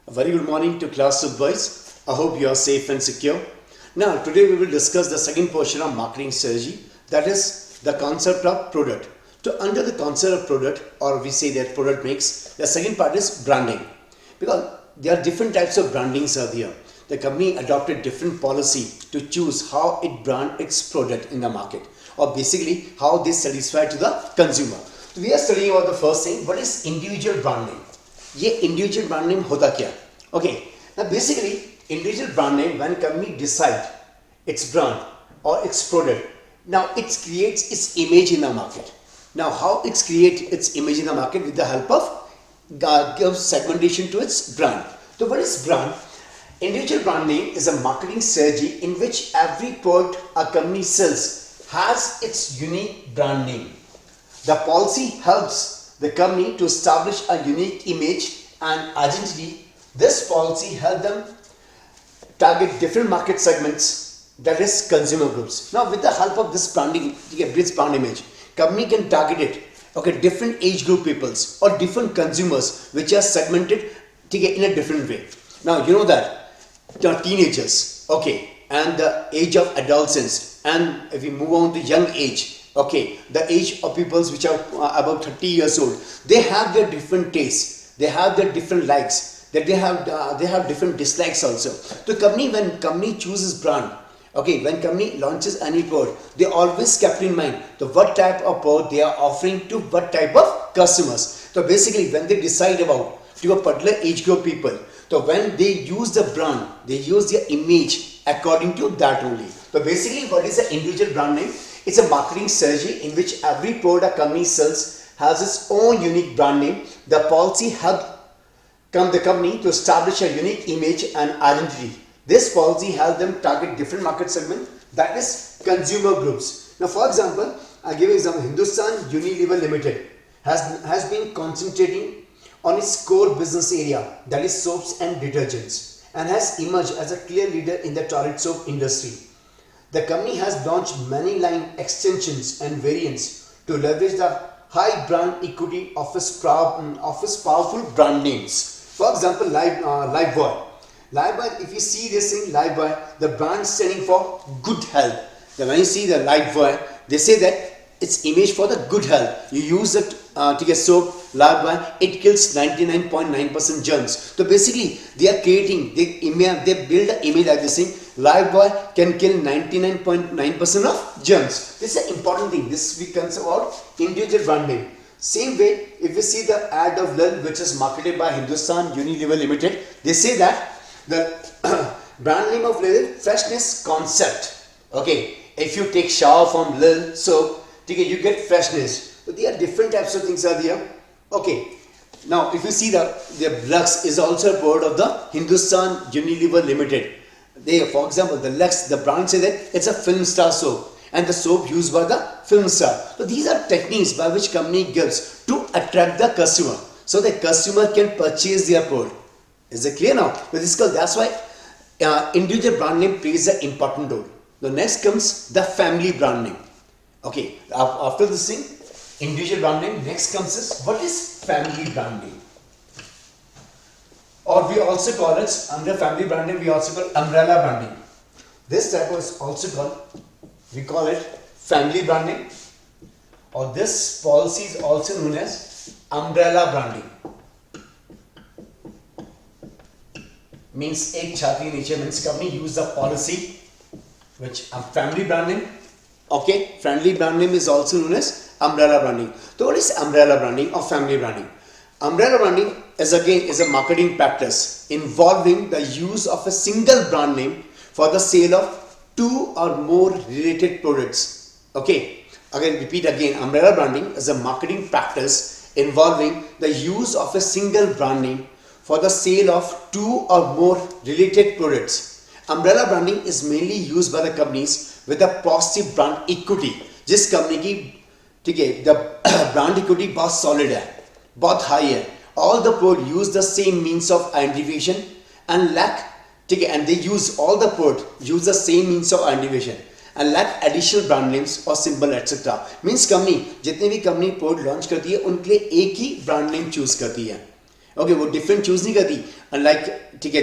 A very good morning to class of boys. I hope you are safe and secure. Now, today we will discuss the second portion of marketing strategy, that is the concept of product. So, under the concept of product, or we say that product mix, the second part is branding. Because there are different types of brandings are there. The company adopted different policy to choose how it brand its product in the market, or basically how they satisfy to the consumer. So, we are studying about the first thing, what is individual branding? ये individual brand name होता क्या? Okay, now basically individual brand name, when company decide its brand or its product, now it creates its image in the market. Now how it creates its image in the market? With the help of give segmentation to its brand. So what is brand? Individual brand name is a marketing strategy in which every product a company sells has its unique brand name. The policy helps the company to establish a unique image and identity. This policy helps them target different market segments, that is consumer groups. Now with the help of this branding, this brand image, company can target it, okay, different age group peoples or different consumers which are segmented in a different way. Now you know that the teenagers, okay, and the age of adolescents, and if we move on to young age, okay, the age of peoples which are about 30 years old, they have their different tastes, they have their different likes, that they have different dislikes also. So when company chooses brand, okay, when company launches any product, they always kept in mind the what type of product they are offering to what type of customers. So basically when they decide about to a particular age group people, so when they use the brand, they use their image according to that only. So basically what is the individual brand name? It's a marketing strategy in which every product a company sells has its own unique brand name. The policy helps the company to establish a unique image and identity. This policy helps them target different market segments, that is consumer groups. Now for example, I'll give you an example. Hindustan Unilever Limited has been concentrating on its core business area, that is soaps and detergents, and has emerged as a clear leader in the toilet soap industry. The company has launched many line extensions and variants to leverage the high brand equity of its powerful brand names. For example, Lifebuoy. Lifebuoy, if you see this thing, Lifebuoy, the brand standing for good health. Then when you see the Lifebuoy, they say that it's image for the good health. You use it to get soap, Lifebuoy, it kills 99.9% germs. So basically, they are creating, they build an image like this thing. Lifebuoy can kill 99.9% of germs. This is an important thing. This we consider about individual brand name. Same way, if you see the ad of Lil, which is marketed by Hindustan Unilever Limited, they say that the brand name of Lil, freshness concept. Okay, if you take shower from Lil soap, you get freshness. So there are different types of things are there. Okay, now if you see the Lux is also a product of the Hindustan Unilever Limited. They, for example, the Lux, the brand say that it's a film star soap, and the soap used by the film star. So these are techniques by which company gives to attract the customer, so the customer can purchase their product. Is it clear now? But that's why individual brand name plays an important role. The next comes the family brand name. Okay, after this thing, individual brand name, next comes is what is family brand name? Or we also call it, under family brand name, we also call umbrella branding. This type is also called, we call it family branding, or this policy is also known as umbrella branding. Means ek chhati niche, means company use the policy which family branding. Okay, family brand name is also known as umbrella branding. So what is umbrella branding or family branding? Umbrella branding is a marketing practice involving the use of a single brand name for the sale of two or more related products. Okay, repeat again. Umbrella branding is a marketing practice involving the use of a single brand name for the sale of two or more related products. Umbrella branding is mainly used by the companies with a positive brand equity. जिस company की ठीक है the brand equity बहुत solid है, बहुत high है. All the product use the same means of identification and they use all the product use the same means of identification and lack additional brand names or symbol etc. Means company जितने भी company product launch करती है उनके लिए एक ही brand name choose करती है. Okay वो डिफरेंट चूज नहीं करती अनलाइक ठीक है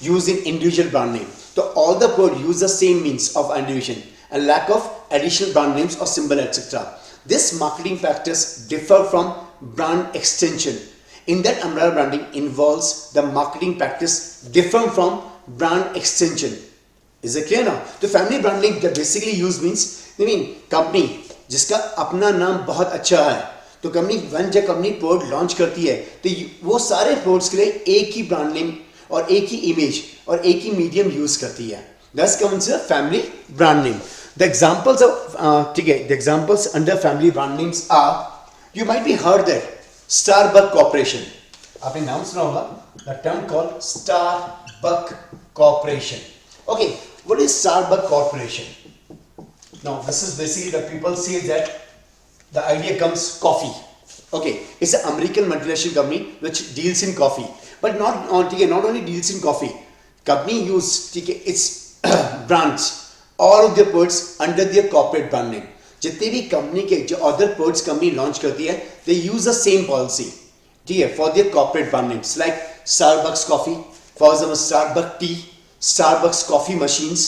use in individual brand name. तो all the port use the same means of individual and lack of additional brand names or symbol etc. This marketing practice differ from brand extension. In that umbrella branding involves the marketing practice different from brand extension. Is it clear now? तो family branding that basically use means I mean company जिसका अपना नाम बहुत अच्छा है तो जब company port launch करती है तो वो सारे पोर्ट्स के लिए एक ही ब्रांड नेम और एक ही इमेज और एक ही मीडियम यूज करती है. That's considered family brand name. The examples of the examples under family brand names are, you might be heard that Starbucks Corporation. आपने नाम सुना होगा the term called Starbucks Corporation. Okay, what is Starbucks Corporation? Now this is basically the people say that the idea comes coffee. Okay, it's an American multinational company which deals in coffee, but not only deals in coffee. Company use its brands all of the products under their corporate brand name. जितने भी company के जो other products company launch करती है they use the same policy ठीक है for their corporate brand names like Starbucks coffee for example Starbucks T Starbucks coffee machines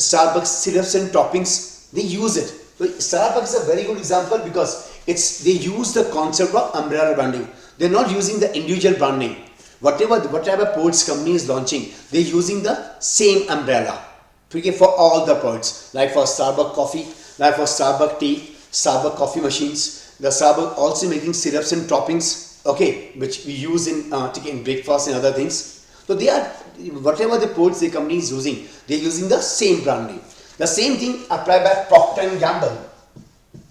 Starbucks syrups and toppings they use it. So Starbucks is a very good example because they use the concept of umbrella branding. They're not using the individual brand name. Whatever products company is launching, they're using the same umbrella. Okay, for all the products, like for Starbucks coffee, like for Starbucks tea, Starbucks coffee machines. The Starbucks also making syrups and toppings. Okay, which we use in breakfast and other things. So they are whatever the products the company is using, they're using the same brand name. The same thing applied by Procter and Gamble.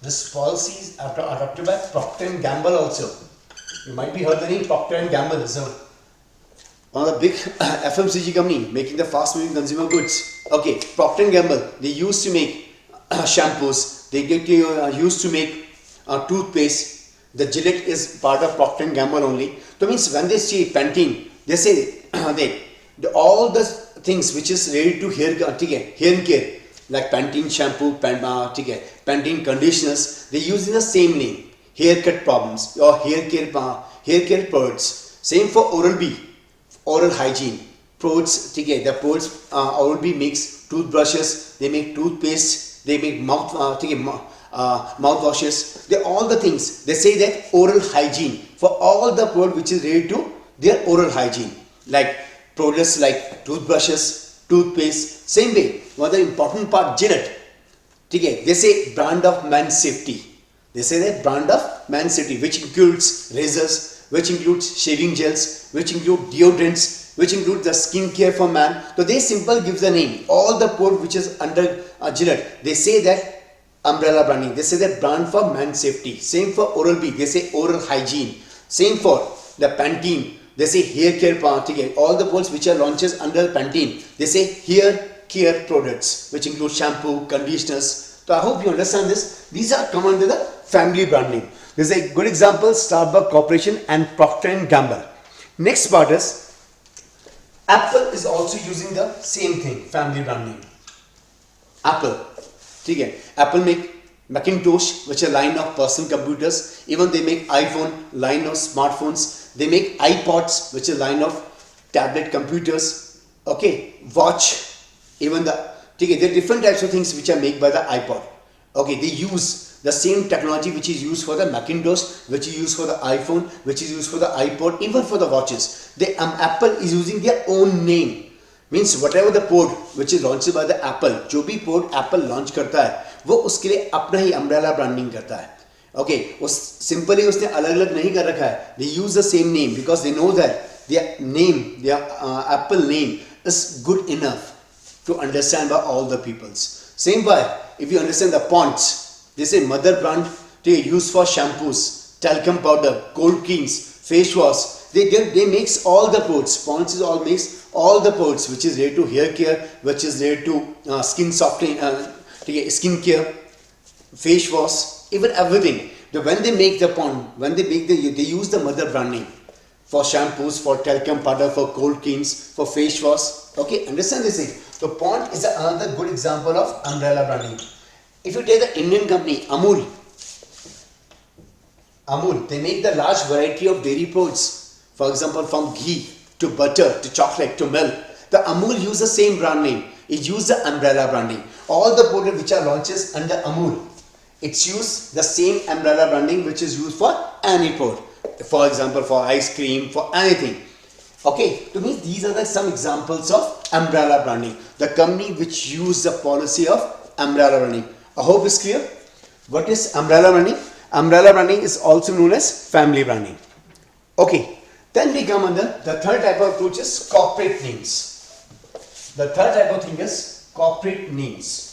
This policy is adopted by Procter and Gamble also. You might be heard the name Procter and Gamble. So one of the big FMCG company making the fast moving consumer goods. Okay, Procter and Gamble, they used to make shampoos, they used to make toothpaste. The Gillette is part of Procter and Gamble only. So means when they say Pantene, they say all the things which is related to hair care like Pantene shampoo, Pantene conditioners, they use in the same name. Haircut problems or hair care products. Same for Oral-B. Oral hygiene products the products Oral-B makes toothbrushes, they make toothpaste, they make mouthwashes, they all the things they say that oral hygiene for all the product which is related to their oral hygiene like products like toothbrushes, toothpaste. Same way one of the important part Gillette they say brand of man safety, they say that brand of man safety which includes razors, which includes shaving gels, which include deodorants, which include the skin care for man. So they simple gives the name. All the product which is under Gillette, they say that umbrella branding. They say that brand for man safety. Same for Oral-B, they say oral hygiene. Same for the Pantene, they say hair care part. All the products which are launches under Pantene, they say hair care products, which include shampoo, conditioners. So I hope you understand this. These are come under the family branding. This is a good example, Starbucks Corporation and Procter and Gamble. Next part is Apple is also using the same thing, family branding. Apple, Apple make Macintosh, which is a line of personal computers. Even they make iPhone, line of smartphones. They make iPods, which is a line of tablet computers. Okay, watch. Even there are different types of things which are made by the iPod. Okay, they use the same technology which is used for the Macintosh, which is used for the iPhone, which is used for the iPod, even for the watches. Apple is using their own name. Means whatever the port which is launched by the Apple, जो भी port Apple launch करता है, वो उसके लिए अपना ही umbrella branding करता है. Okay, उस simply उसने अलग-अलग नहीं कर रखा है. They use the same name because they know that their name, their Apple name is good enough to understand by all the peoples. Same way, if you understand the Ponds, they say mother brand they use for shampoos, talcum powder, cold creams, face wash. They makes all the products. Ponds is all makes all the products which is related to hair care, which is related to skin softening, skin care, face wash, even everything. When they make the Pond, when they make they use the mother branding for shampoos, for talcum powder, for cold creams, for face wash. Okay, understand this thing. So Pond is another good example of umbrella branding. If you take the Indian company Amul, they make the large variety of dairy products For example, from ghee to butter to chocolate to milk, the Amul use the same brand name. It use the umbrella branding. All the products which are launches under Amul, it's use the same umbrella branding which is used for any product. For example, for ice cream, for anything. Okay, to me these are some examples of umbrella branding. The company which use the policy of umbrella branding. I hope it's clear. What is umbrella branding? Umbrella branding is also known as family branding. Okay, then we come under the third type of approach is corporate names. The third type of thing is corporate names.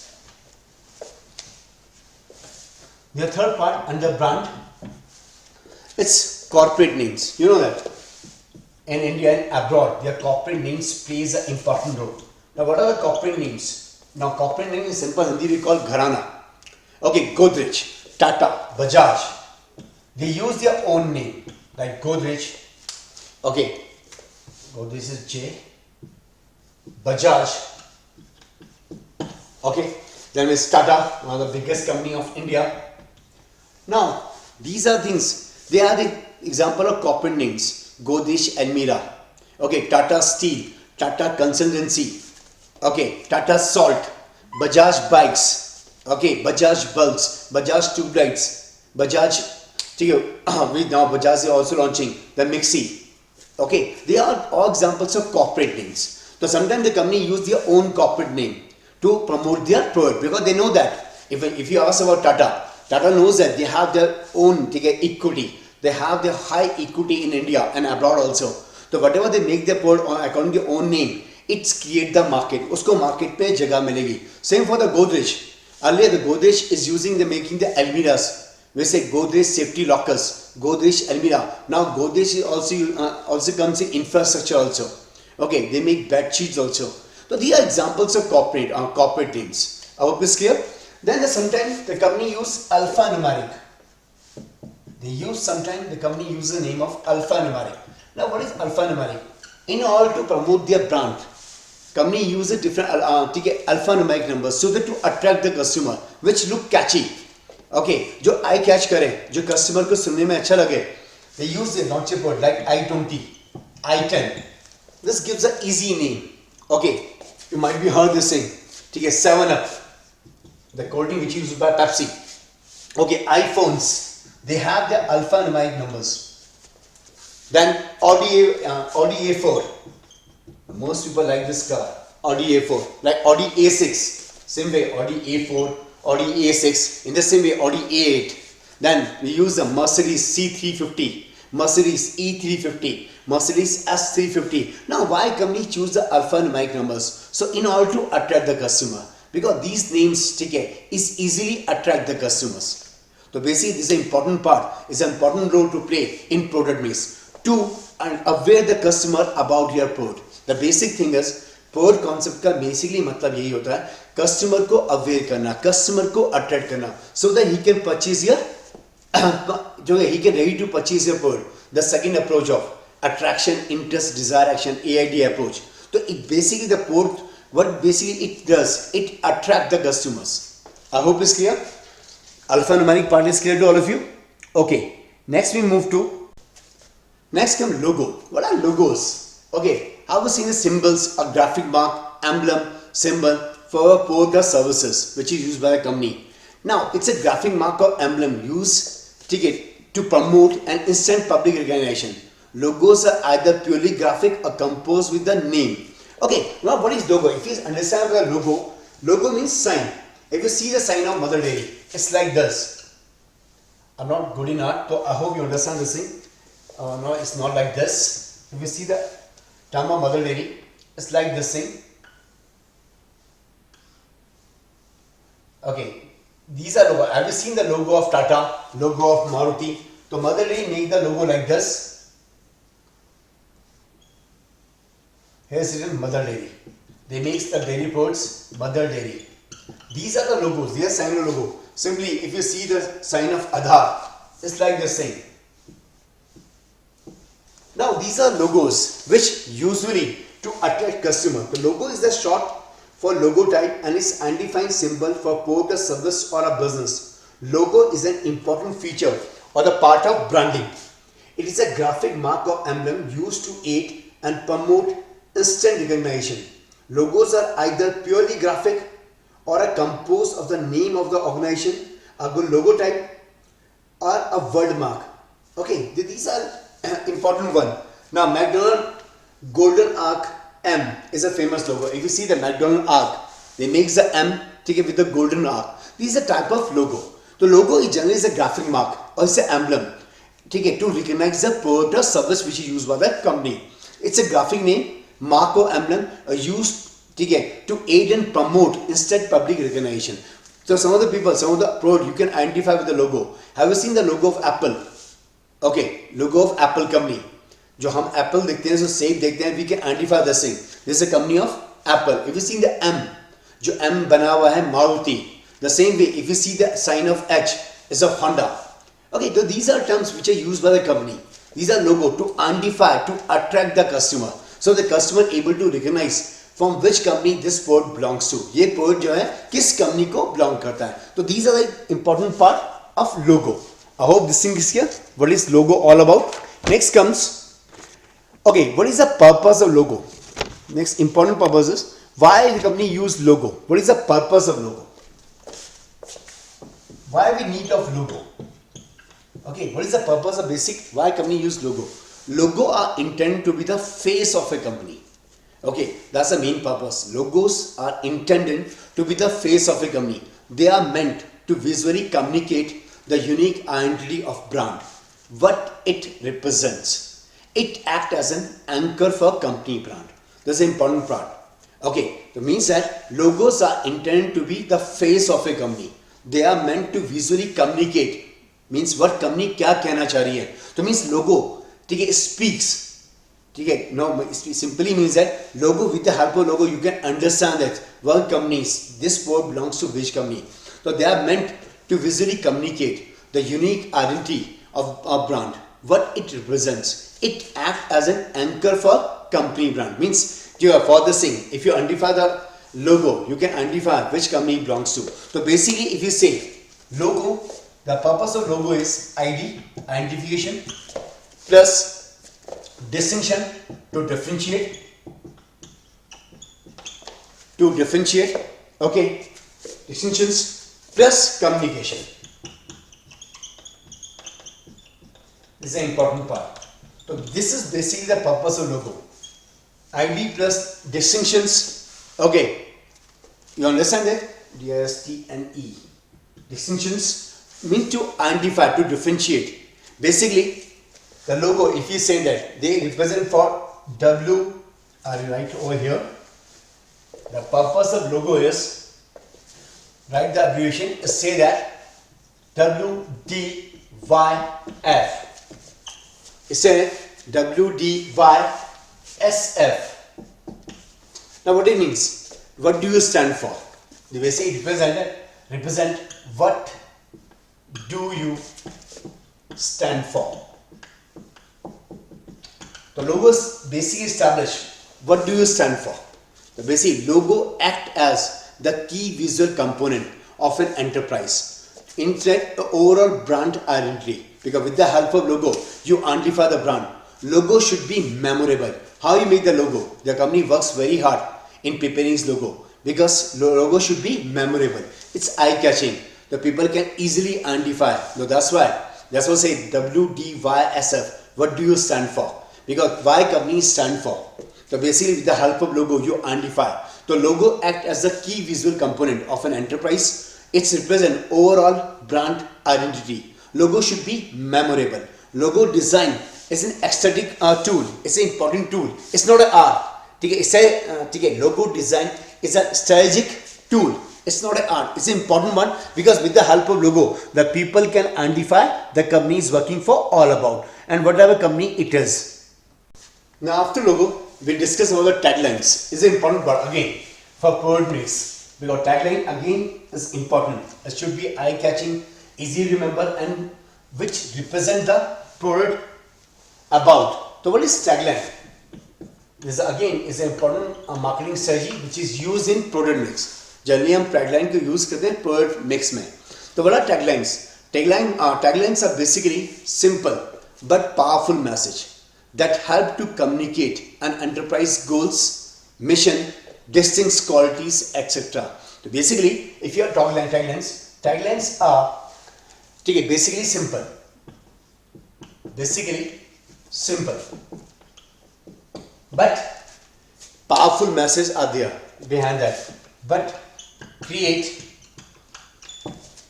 The third part under brand, it's corporate names. You know that in India and abroad, their corporate names plays an important role. Now, what are the corporate names? Now, corporate name in simple Hindi we call Gharana. Okay, Godrej, Tata, Bajaj. They use their own name like Godrej. Okay, Godrej is J. Bajaj. Okay, then is Tata, one of the biggest company of India. Now, these are things. They are the example of corporate names. Godrej Almira, okay, Tata Steel, Tata Consultancy, okay, Tata Salt, Bajaj Bikes, okay, Bajaj Bulbs, Bajaj Tube Lights, Bajaj, now Bajaj is also launching the Mixi, okay, they are all examples of corporate names. So sometimes the company use their own corporate name to promote their product because they know that if you ask about Tata knows that they have their own equity. They have their high equity in India and abroad also. So whatever they make their product according to their own name, it's create the market. Usko market pe jagah milegi. Same for the Godrej. Earlier the Godrej is using the making the Almiras. We say Godrej safety lockers, Godrej Almira. Now Godrej is also comes in infrastructure also. Okay, they make bed sheets also. So these are examples of corporate names. I hope it's clear. Then sometimes the company use alphanumeric. Sometimes the company uses the name of alphanumeric. Now what is alphanumeric? In order to promote their brand, company uses different alphanumeric numbers so that to attract the customer, which look catchy. Okay, जो eye catch करे, जो customer को सुनने में अच्छा लगे, they use the launch word like I20, I10. This gives an easy name. Okay, you might be heard this thing. ठीक है, 7up, the cold drink which is used by Pepsi. Okay, iPhones. They have the alphanumeric numbers. Then Audi A4. Most people like this car. Audi A4. Like Audi A6. Same way Audi A4, Audi A6. In the same way Audi A8. Then we use the Mercedes C350, Mercedes E350, Mercedes S350. Now why company choose the alphanumeric numbers? So in order to attract the customer. Because these names is easily attract the customers. So basically this is an important part, is an important role to play in product mix to aware the customer about your product. The basic thing is product concept का basically मतलब यही होता है customer को aware करना, customer को attract करना so that he can purchase your he can ready to purchase your product. The second approach of attraction, interest, desire, action, AID approach. So it basically the product, what basically it does, it attract the customers. I hope it's clear. Alphanumeric part is clear to all of you? Okay, next we move to, next come logo. What are logos? Okay, have you seen the symbols, a graphic mark, emblem, symbol for product or services which is used by a company. Now, it's a graphic mark or emblem used to promote an instant public recognition. Logos are either purely graphic or composed with the name. Okay, now what is logo? If you understand the logo means sign. If you see the sign of Mother Dairy, it's like this. I'm not good in art, so I hope you understand this thing. No, it's not like this. If you see the term of Mother Dairy, it's like this thing. Okay, these are logo. Have you seen the logo of Tata, logo of Maruti? So Mother Dairy make the logo like this. Here's written Mother Dairy. They make the dairy products Mother Dairy. These are the logos. They are sign of logo. Simply, if you see the sign of Aadhaar, it's like the same. Now, these are logos which usually to attract customer. The logo is the short for logo type and is undefined symbol for product or service or a business. Logo is an important feature or the part of branding. It is a graphic mark or emblem used to aid and promote instant recognition. Logos are either purely graphic or are composed of the name of the organization, a good logo type, or a word mark. Okay, these are important one. Now McDonald Golden Arc M is a famous logo. If you see the McDonald Arc, they make the M together with the golden arc. This is a type of logo. The logo is generally a graphic mark or it's an emblem to recognize the product or service which is used by the company. It's a graphic name, mark or emblem used to aid and promote instant public recognition. So some of the product you can identify with the logo. Have you seen the logo of Apple? Okay, logo of Apple company. जो हम Apple देखते हैं, जो shape देखते हैं, we can identify this thing. This is a company of Apple. If you see the M, जो M बना हुआ है Maruti. The same way, if you see the sign of H, is of Honda. Okay, so these are terms which are used by the company. These are logo to identify, to attract the customer. So the customer able to recognize from which company this product belongs to. ये product जो है किस company को belong करता है. So these are the important part of logo. I hope this thing is clear. What is logo all about? Next comes, okay, what is the purpose of logo? Next important purpose is why the company use logo. What is the purpose of logo? Why we need of logo? Okay, what is the purpose of basic? Why company use logo? Logo are intended to be the face of a company. Okay, that's the main purpose. Logos are intended to be the face of a company. They are meant to visually communicate the unique identity of brand, what it represents. It acts as an anchor for company brand. That's the important part. Okay, that means that logos are intended to be the face of a company. They are meant to visually communicate. Means what company क्या कहना चाह रही है. तो means logo, ठीक है, speaks. ठीक है, no, it simply means that logo, with the help of logo you can understand that what companies, this product belongs to which company. So they are meant to visually communicate the unique identity of a brand, what it represents. It acts as an anchor for company brand. Means for this thing, if you identify the logo, you can identify which company it belongs to. So basically, if you say logo, the purpose of logo is ID, identification, plus distinction, to differentiate, okay, distinctions plus communication. This is an important part. So this is basically the purpose of logo. ID plus distinctions. Okay, you understand that? DISTNE. Distinctions mean to identify, to differentiate. Basically, the logo, if you say that they represent for W, are you right over here? The purpose of logo is, write the abbreviation, say that WDYF. Say WDYSF. Now what it means? What do you stand for? The basic represent what do you stand for? The logos basically establish what do you stand for. The basic logo act as the key visual component of an enterprise. Interact the overall brand identity, because with the help of logo you identify the brand. Logo should be memorable. How you make the logo? The company works very hard in preparing its logo, because logo should be memorable. It's eye-catching. The people can easily identify. So that's why say WDYSF. What do you stand for? Because why companies stand for. So basically, with the help of logo, you identify. The logo acts as the key visual component of an enterprise. It represents overall brand identity. Logo should be memorable. Logo design is an aesthetic tool. It's an important tool. It's not an art. Logo design is a strategic tool. It's not an art. It's an important one, because with the help of logo, the people can identify the company is working for all about and whatever company it is. Now after logo, we'll discuss about the taglines. It's an important part again for product mix, because tagline again is important. It should be eye-catching, easy to remember, and which represent the product about. So what is tagline? This again is an important marketing strategy which is used in product mix. Generally हम tagline को use करते हैं product mix में. तो what are taglines? Taglines are basically simple but powerful message that help to communicate an enterprise goals, mission, distinct qualities, etc. So basically, if you are talking taglines are basically simple, but powerful messages are there behind that, but create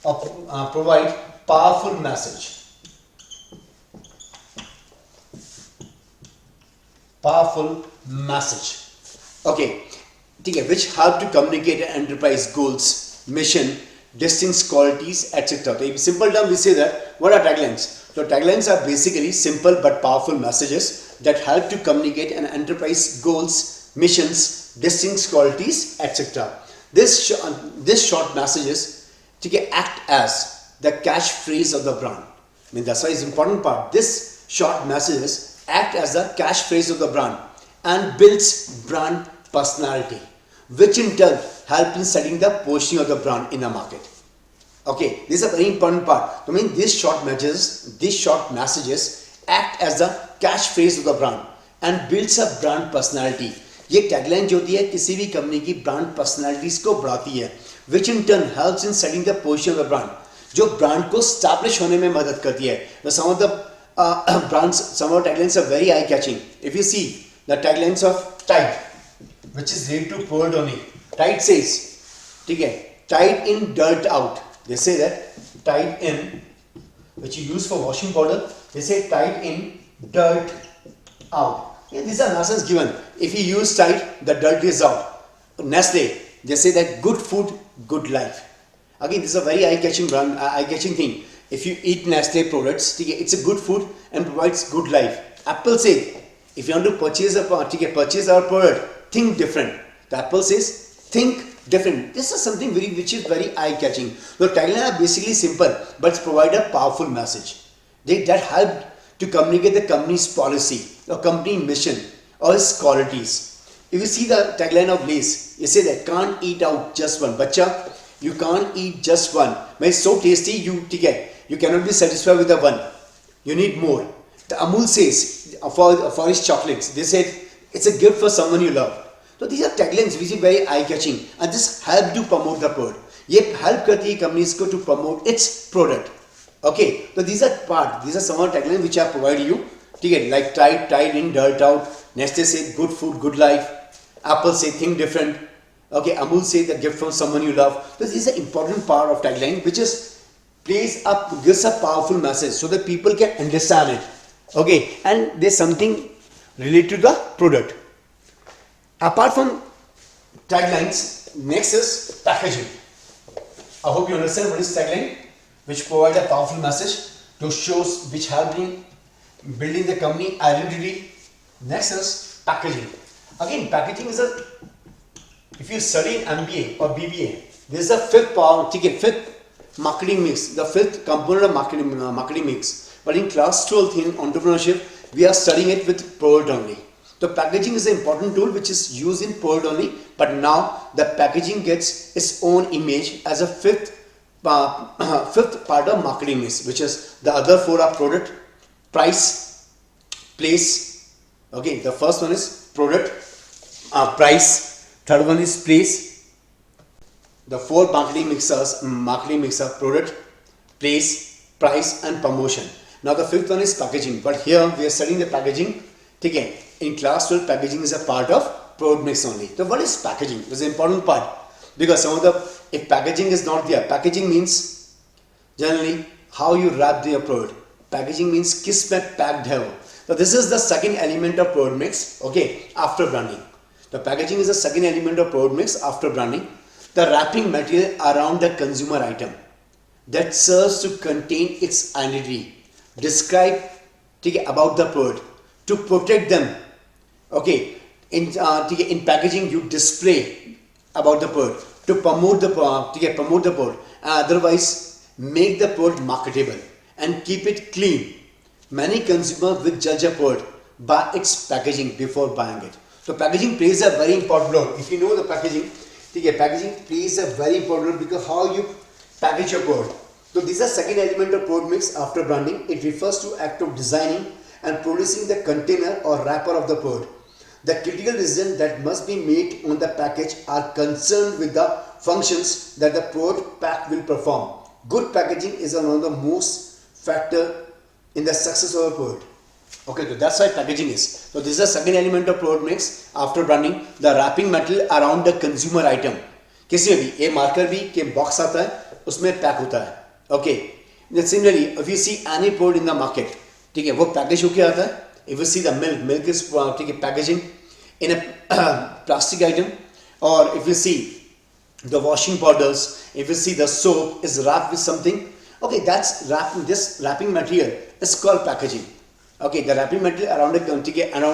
or provide powerful message. Okay, which help to communicate enterprise goals, mission, distinct qualities, etc. In simple term, we say that what are taglines? So taglines are basically simple but powerful messages that help to communicate an enterprise goals, missions, distinct qualities, etc. This short messages act as the catchphrase of the brand. I mean, that's why it's important part. This short messages act as the catchphrase of the brand and builds brand personality, which in turn help in setting the positioning of the brand in the market. Okay, this is a very important part. I mean, these short messages act as the catchphrase of the brand and builds a brand personality. ये tagline जो होती है किसी भी company की brand personalities को बढ़ाती है, which in turn helps in setting the position of the brand, जो ब्रांड को स्टैब्लिश होने में मदद करती है. Some of the brands, some of the taglines are very eye catching. If you see the taglines of Tide, which is related to poured only, Tide says, Tide in, dirt out. They say that Tide in, which you use for washing powder, they say Tide in, dirt out. Yeah, these are nonsense given. If you use Tide, the dirt is out. Nestle, they say that good food, good life. Again, this is a very eye-catching brand, eye-catching thing. If you eat Nestle products, it's a good food and provides good life. Apple says, if you want to purchase our product, think different. The Apple says, think different. This is something which is very eye-catching. The taglines are basically simple, but provide a powerful message. That help to communicate the company's policy, or company mission, or its qualities. If you see the tagline of Lay's, you say that can't eat out just one. Bacha, you can't eat just one. It's so tasty, you cannot be satisfied with the one. You need more. The Amul says for his chocolates, they said it's a gift for someone you love. So these are taglines which are very eye-catching, and this help to promote the product. ये help करती है companies को to promote its product. Okay, so these are some of the taglines which I provide you. Like Tide in, dirt out. Nestle say good food, good life. Apple say think different. Okay, Amul say the gift from someone you love. So this is an important part of tagline which gives a powerful message so that people can understand it. Okay, and there's something related to the product. Apart from taglines, next is packaging. I hope you understand what is tagline, which provide a powerful message to shows which help in building the company identity. Next is packaging. Again, packaging is if you study in MBA or BBA, this is the fifth marketing mix, the fifth component of marketing mix. But in class 12 in entrepreneurship, we are studying it with product only. So packaging is an important tool which is used in product only, but now the packaging gets its own image as a fifth part of marketing mix, which is the other four are product, price, place. Okay, the first one is product, price. Third one is place. The four marketing mix are product, place, price, and promotion. Now the fifth one is packaging. But here we are studying the packaging. Again, in class 12, packaging is a part of product mix only. So what is packaging? It's an important part because if packaging is not there, packaging means generally how you wrap your product. Packaging means किस में packed है वो. So this is the second element of product mix. Okay, after branding. The packaging is the second element of product mix after branding. The wrapping material around the consumer item that serves to contain its identity, describe about the product, to protect them. Okay, in packaging you display about the product, to promote the product, otherwise make the product marketable and keep it clean. Many consumers will judge a product by its packaging before buying it. So packaging plays a very important role. If you know the packaging plays a very important role because how you package your product. So this is the second element of product mix after branding. It refers to act of designing and producing the container or wrapper of the product. The critical decisions that must be made on the package are concerned with the functions that the product pack will perform. Good packaging is one of the most factor in the success of a product. Okay, so that's why packaging is. So this is the second element of product mix after branding, the wrapping material around the consumer item. किसी में भी ये marker भी के box आता है उसमें pack होता है. Okay, similarly if you see any product in the market, ठीक है, वो पैकेज होके आता है. If you see the milk is, ठीक है, packaging in a plastic item. और if you see the washing powders, if you see the soap is wrapped with something, okay, that's this wrapping material is called packaging. Okay, the wrapping material around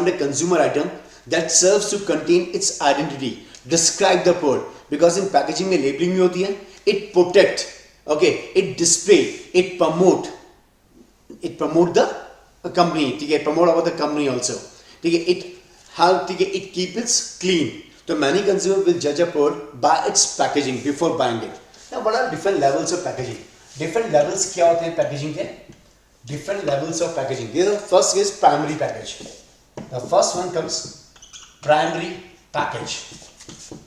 a consumer item that serves to contain its identity, describe the product, because in packaging में labeling भी होती है, it protect, okay, it display, it promote the company, ठीक है, promote about the company also, ठीक है, it keep it clean. So many consumers will judge a product by its packaging before buying it. Now what are different levels of packaging? Different levels क्या होते हैं packaging के? Different levels of packaging. The first is primary package. The first one comes primary package.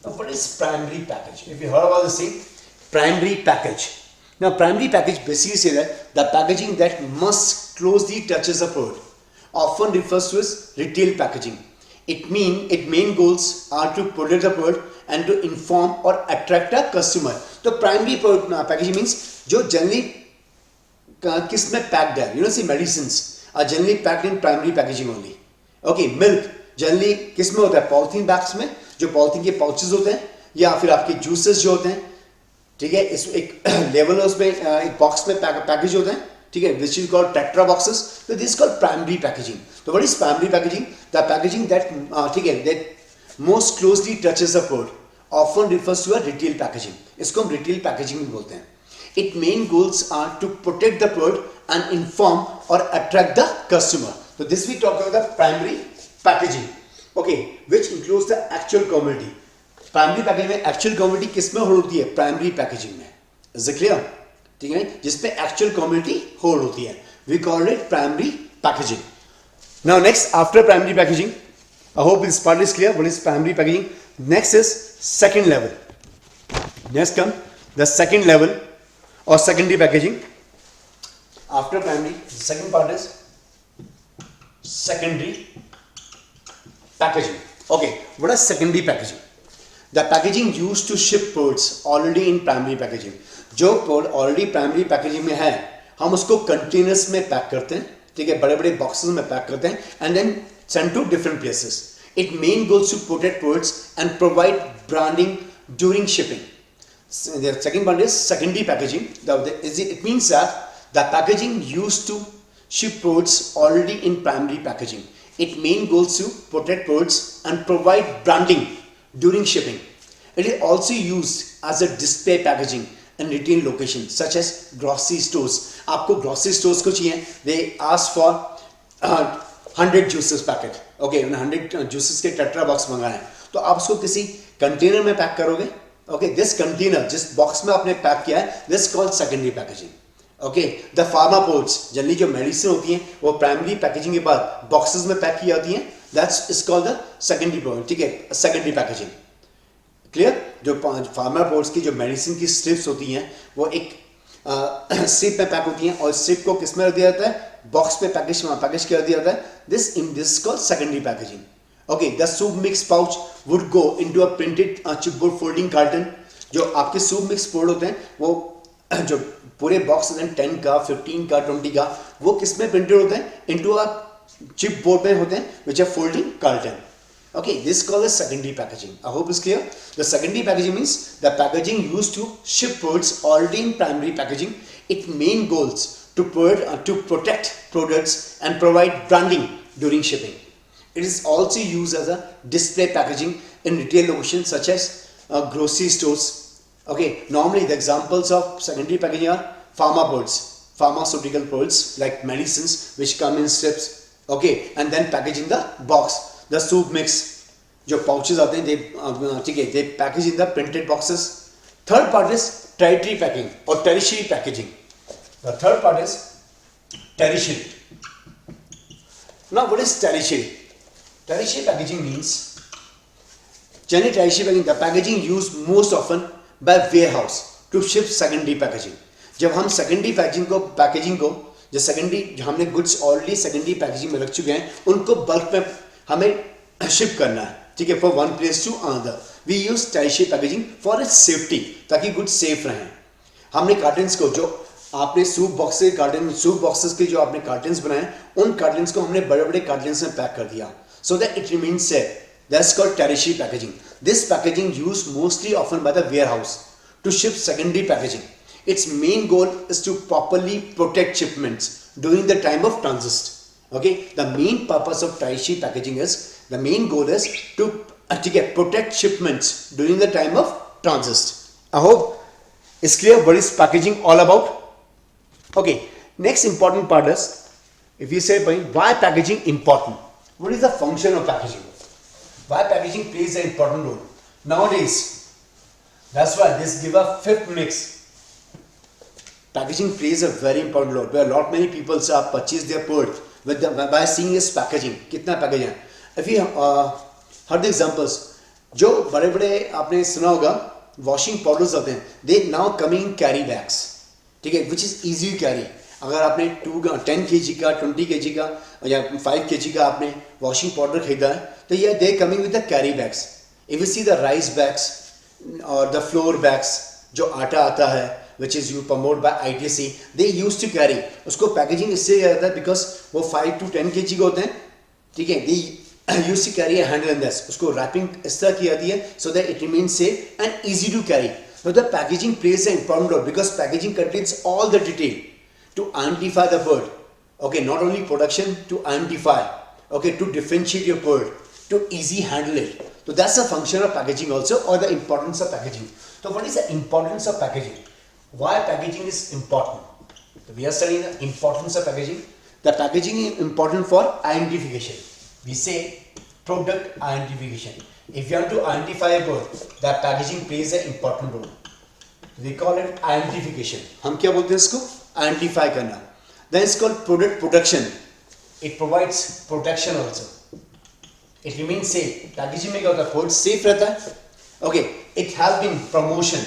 Now what is primary package? If you heard about this thing, primary package. Now primary package basically says that the packaging that must closely touches a product, often refers to as retail packaging. Its main goals are to protect the product and to inform or attract a customer. So primary packaging means जो generally किस में packed है. You know, see medicines are generally packed in primary packaging only. Okay, milk generally किस में होता है? Polythene bags में, जो polythene के pouches होते हैं, या फिर आपके juices जो होते हैं, ठीक है, इस एक लेवल उसमें एक बॉक्स में पैकेज होते हैं, ठीक है, which is called tetra boxes. So this is called primary packaging. So what is primary packaging? The packaging that ठीक है, that most closely touches the product, often refers to a retail packaging. इसको हम retail packaging भी बोलते हैं. Its main goals are to protect the product and inform or attract the customer. So this we talk about the primary packaging. Okay, which includes the actual commodity. Primary packaging में actual commodity किस में होती है? Primary packaging में. Is it clear? ठीक है, जिसपे actual community hold होती है, we call it primary packaging. Now next after primary packaging, I hope this part is clear. What is primary packaging? Next is second level. Next come the second level और secondary packaging after primary. Second part is secondary packaging. Okay, what is secondary packaging? The packaging used to ship products already in primary packaging. जो product already primary packaging में है, हम उसको containers में पैक करते हैं, ठीक है, बड़े बड़े बॉक्सेस में पैक करते हैं, and then send to different places. It main goals to protect products and provide branding during shipping. The second one is secondary packaging. It means that the packaging used to ship products already in primary packaging. It main goals to protect products and provide branding during shipping. It is also used as a display packaging in retail locations such as grocery stores. आपको grocery stores को चाहिए, they ask for 100 juices packet. Okay, 100 juices के tetra box मंगाए, तो आप उसको किसी container में पैक करोगे. Okay, this container जिस बॉक्स में आपने पैक किया है, this is called secondary packaging. Okay, the pharma pods generally जो मेडिसिन होती हैं वो प्राइमरी पैकेजिंग के बाद बॉक्सेस में पैक की जाती हैं, that's is called the secondary product. ठीक है, secondary packaging. क्लियर? जो फार्मा पोर्ट्स की जो मेडिसिन की स्ट्रिप्स होती हैं वो एक स्ट्रिप में पैक होती हैं, और स्ट्रिप को किस में रख दिया जाता है? बॉक्स पे पैकेज कर दिया जाता है. This called secondary packaging. Okay, the soup mix pouch would go into a printed chipboard folding carton. जो आपके सूप मिक्स पोर्ट होते हैं वो जो पूरे बॉक्स होते हैं 10 का, 15 का, 20 का, वो किस में प्रिंटेड होते हैं? इनटू अ चिपबोर्ड में होते हैं, which are folding carton. Okay, this is called as secondary packaging. I hope it's clear. The secondary packaging means the packaging used to ship products already in primary packaging. Its main goals to protect products and provide branding during shipping. It is also used as a display packaging in retail locations such as grocery stores. Okay, normally the examples of secondary packaging are pharma products, pharmaceutical products like medicines which come in strips. Okay, and then package in the box. The soup mix जो pouches आते हैं, ठीक है, they package in the printed boxes. Third part is tertiary packing or tertiary packaging. The third part is tertiary. Now what is tertiary? Tertiary packaging means generally tertiary packaging, the packaging used most often by warehouse to ship secondary packaging. जब हम secondary packaging को जो secondary हमने goods already secondary packaging में रख चुके हैं उनको बल्क में हमें शिप करना है, ठीक है, for one place to another. We use tertiary packaging for its safety, ताकि गुड्स सेफ रहें. हमने कार्टन्स को जो आपने सूप बॉक्सेस के जो आपने कार्टन्स बनाए उन कार्टन्स को हमने बड़े बड़े कार्टन्स में पैक कर दिया so that it remains safe. That's called tertiary packaging. This packaging used mostly often by the warehouse to ship secondary packaging. Its main goal is to properly protect shipments during the time of transit. Okay, the main purpose of tertiary packaging is the main goal is to protect shipments during the time of transit. I hope it's clear what is packaging all about. Okay, next important part is if you say why packaging important. What is the function of packaging? Why packaging plays an important role nowadays? That's why this give a fifth mix. Packaging plays a very important role. Where a lot many people purchase their product by seeing this packaging. कितना packaging है? If you heard the examples, जो बड़े बड़े आपने सुना होगा washing powders होते हैं, they now coming in carry bags, ठीक है, which is easy to carry. अगर आपने 10 kg का 20 kg का या 5 kg का आपने वॉशिंग पाउडर खरीदा है तो ये they coming with the carry bags. If you see the rice bags और द फ्लोर बैग्स जो आटा आता है which is you promote by ITC, they use to carry. उसको पैकेजिंग इससे रहता है बिकॉज वो 5 to 10 kg के होते हैं, ठीक है. They use to carry a handle in this. उसको रैपिंग इस तरह की जाती है so that it remains safe and easy to carry. So the packaging plays an important role because packaging contains all the detail to identify the bird. Okay, not only production, to identify, okay, to differentiate your bird, to easy handle it. So that's the function of packaging also, or the importance of packaging. So what is the importance of packaging? Why packaging is important? So we are studying the importance of packaging. The packaging is important for identification. We say product identification. If you want to identify a bird, that packaging plays an important role. We call it identification. हम क्या बोलते हैं इसको? Identify करना. Then it's called product protection. It provides protection also. It remains safe. Packaging में क्या होता है? Product safe रहता है. Okay. It helps in promotion.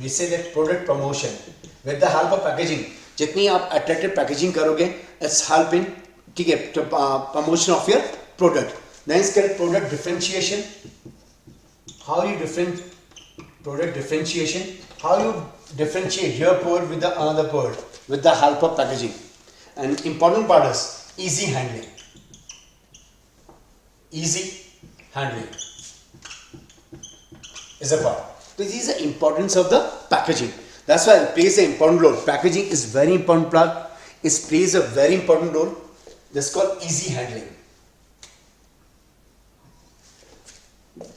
We say that product promotion. With the help of packaging, जितनी आप attractive packaging करोगे, it's help in, ठीक है, promotion of your product. Then it's called product differentiation. How you product differentiation? How you differentiate your bird with the another bird with the help of packaging. And important part is easy handling. Easy handling is a part. So this is the importance of the packaging. That's why it plays an important role. Packaging is very important part. It plays a very important role. This is called easy handling.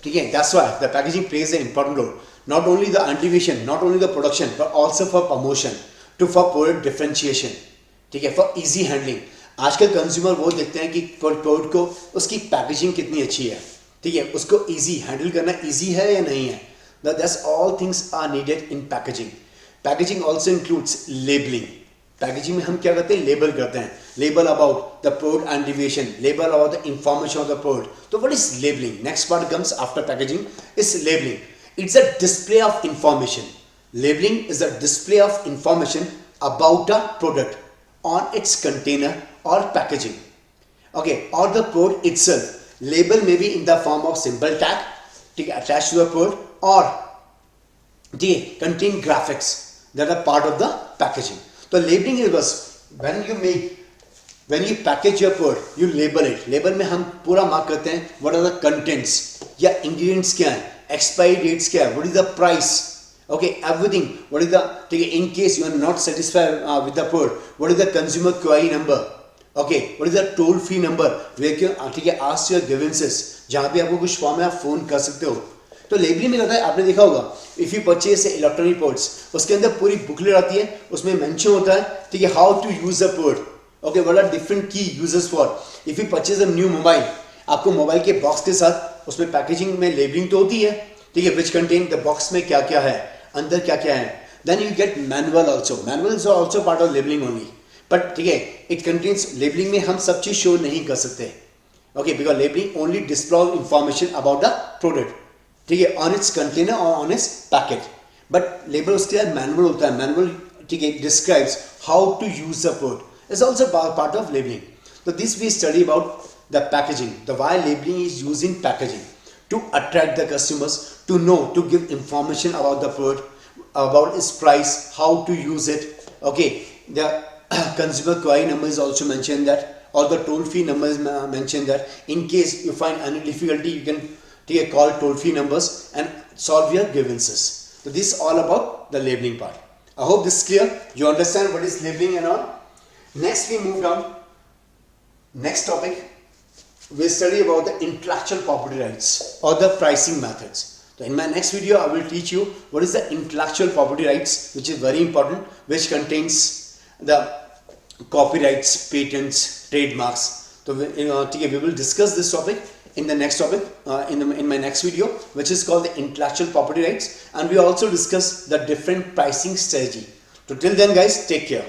Okay, that's why the packaging plays an important role. Not only the identification, not only the production, but also for promotion, for product differentiation. ठीक है, for easy handling. आजकल consumer वो देखते हैं कि product को उसकी packaging कितनी अच्छी है, ठीक है, उसको easy हैंडल करना easy है या नहीं है. That's all things are needed in packaging. Packaging also includes labeling. Packaging में हम क्या करते हैं? लेबल करते हैं. Label about the product identification, label about the information of the product. So what is labeling? Next part comes after packaging is labeling. It's a display of information. Labeling is a display of information about a product on its container or packaging. Okay, or the product itself. Label may be in the form of simple tag attached to the product, or they contain graphics that are part of the packaging. So labeling is when you package your product, you label it. Label में हम पूरा mark करते हैं what are the contents या ingredients क्या हैं, expiry dates क्या है, what is the price, okay, everything, what is the, ठीक है, in case you are not satisfied with the product, what is the consumer query number, okay, what is the toll free number where you, ठीक है, ask your grievances, जहाँ पे आपको कुछ form है आप फोन कर सकते हो. तो लेबलिंग में रहता है, आपने देखा होगा, if you purchase electronic products, उसके अंदर पूरी बुकलेट आती है, उसमें मेंशन होता है, ठीक है, how to use the product, okay, what are different की uses for. If you purchase a new mobile, आपको मोबाइल के बॉक्स के साथ उसमें पैकेजिंग में लेबलिंग तो होती है, ठीक है, विच कंटेन द बॉक्स में क्या क्या है, अंदर क्या क्या है. Then you get manual also. Manuals are also part of labeling only. But ठीक है, it contains labeling में हम सब चीज show नहीं कर सकते. Okay, because labeling only displays information about the product. ठीक है, on its container or on its packet. But label उसके बाद manual होता है. Manual ठीक है describes how to use the product. It's also part of labeling. So this we study about the packaging. The why labeling is used in packaging to attract the customers, to know, to give information about the product, about its price, how to use it. Okay, the consumer query number is also mentioned that, or the toll free number is mentioned that in case you find any difficulty, you can take a call toll free numbers and solve your grievances. So this is all about the labeling part. I hope this is clear. You understand what is labeling and all. Next we move down. Next topic, we study about the intellectual property rights or the pricing methods. So in my next video, I will teach you what is the intellectual property rights, which is very important, which contains the copyrights, patents, trademarks. So we will discuss this topic in the next topic in my next video, which is called the intellectual property rights, and we also discuss the different pricing strategy. So till then, guys, take care.